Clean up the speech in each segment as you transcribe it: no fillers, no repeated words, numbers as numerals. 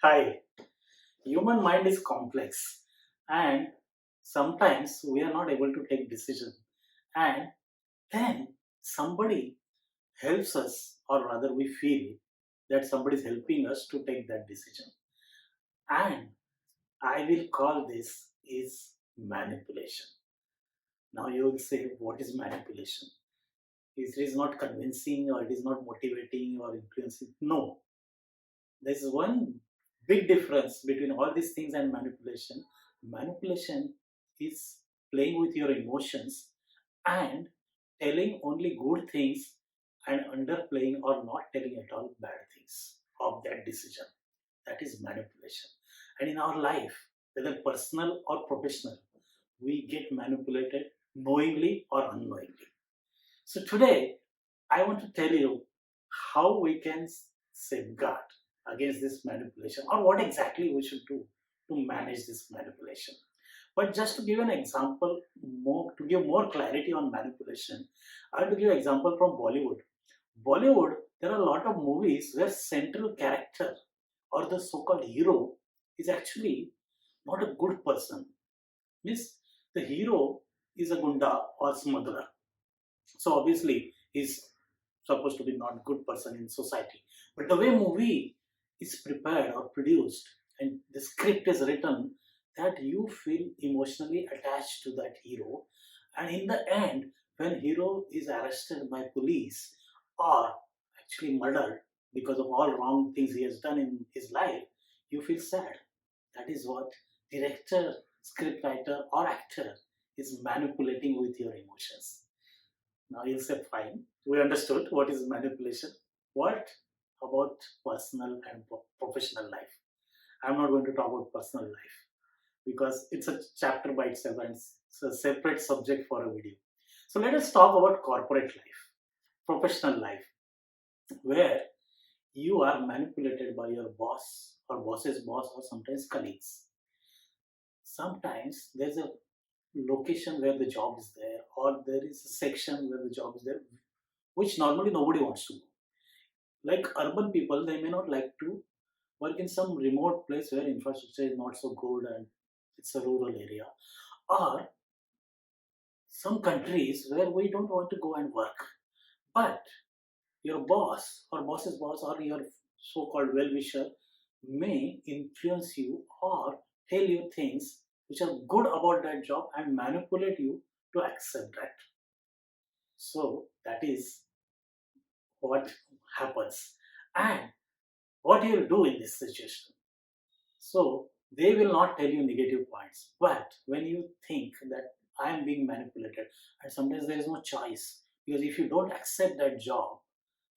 Hi, human mind is complex and sometimes we are not able to take decision and then somebody helps us or rather we feel that somebody is helping us to take that decision and I will call this is manipulation. Now you will say what is manipulation? It is not convincing or it is not motivating or influencing. No, there's one big difference between all these things and manipulation. Manipulation is playing with your emotions and telling only good things and underplaying or not telling at all bad things of that decision. That is manipulation. And in our life, whether personal or professional, we get manipulated knowingly or unknowingly. So today, I want to tell you how we can safeguard against this manipulation or what exactly we should do to manage this manipulation. But just to give an example, more to give more clarity on manipulation, I want to give an example from Bollywood. Bollywood, there are a lot of movies where central character or the so-called hero is actually not a good person. Means the hero is a gunda or smuggler, so obviously he's supposed to be not good person in society. But the way movie is prepared or produced and the script is written, that you feel emotionally attached to that hero. And in the end, when hero is arrested by police or actually murdered because of all wrong things he has done in his life, you feel sad. That is what director, scriptwriter or actor is manipulating with your emotions. Now you say, fine, we understood what is manipulation. What about personal and professional life? I'm not going to talk about personal life because it's a chapter by itself and it's a separate subject for a video. So let us talk about corporate life, professional life, where you are manipulated by your boss or boss's boss or sometimes colleagues. Sometimes there's a location where the job is there or there is a section where the job is there which normally nobody wants to go. Like urban people, they may not like to work in some remote place where infrastructure is not so good and it's a rural area. Or some countries where we don't want to go and work. But your boss or boss's boss or your so-called well-wisher may influence you or tell you things which are good about that job and manipulate you to accept that. So that is what happens. And what you will do in this situation. So they will not tell you negative points. But when you think that I am being manipulated, and sometimes there is no choice because if you don't accept that job,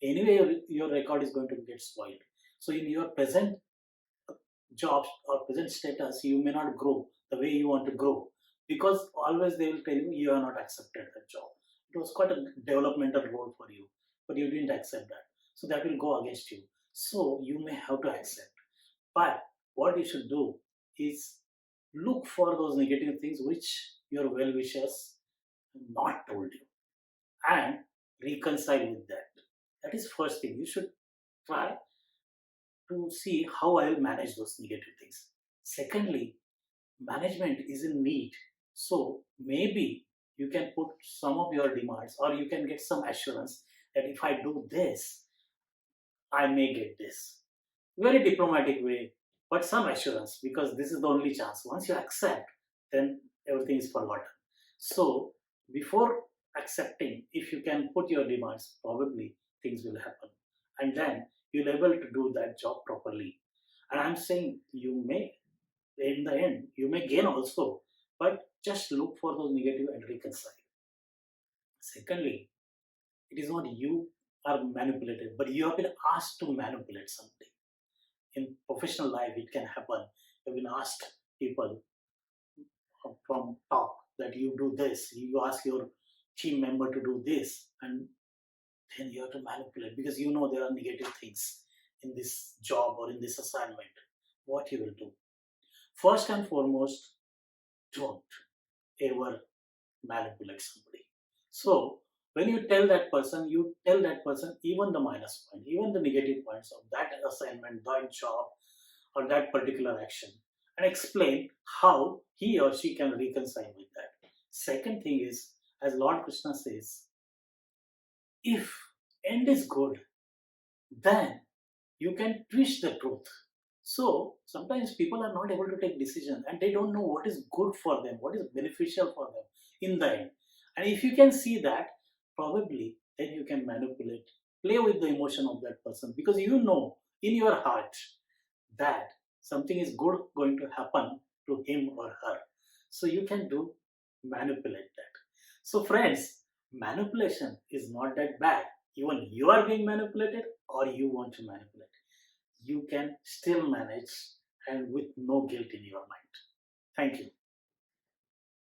anyway your record is going to get spoiled. So in your present job or present status, you may not grow the way you want to grow because always they will tell you you are not accepted that job. It was quite a developmental role for you, but you didn't accept that. So that will go against you. So you may have to accept. But what you should do is look for those negative things which your well wishers not told you and reconcile with that. That is first thing. You should try to see how I will manage those negative things. Secondly, management is in need. So maybe you can put some of your demands or you can get some assurance that if I do this, I may get this. Very diplomatic way, but some assurance because this is the only chance. Once you accept, then everything is forgotten. So before accepting, if you can put your demands, probably things will happen. And then you'll able to do that job properly. And I'm saying you may, in the end, you may gain also, but just look for those negative and reconcile. Secondly, it is not you are manipulated, but you have been asked to manipulate something. In professional life it can happen. You've been asked people from top that you do this, you ask your team member to do this, and then you have to manipulate because you know there are negative things in this job or in this assignment. What you will do, first and foremost, don't ever manipulate somebody. So when you tell that person, you tell that person even the minus point, even the negative points of that assignment, that job, or that particular action and explain how he or she can reconcile with that. Second thing is, as Lord Krishna says, if end is good, then you can twist the truth. So sometimes people are not able to take decision and they don't know what is good for them, what is beneficial for them in the end. And if you can see that, probably then you can manipulate, play with the emotion of that person, because you know in your heart that something is good going to happen to him or her. So you can do manipulate that. So friends, manipulation is not that bad. Even you are being manipulated or you want to manipulate, you can still manage and with no guilt in your mind. Thank you.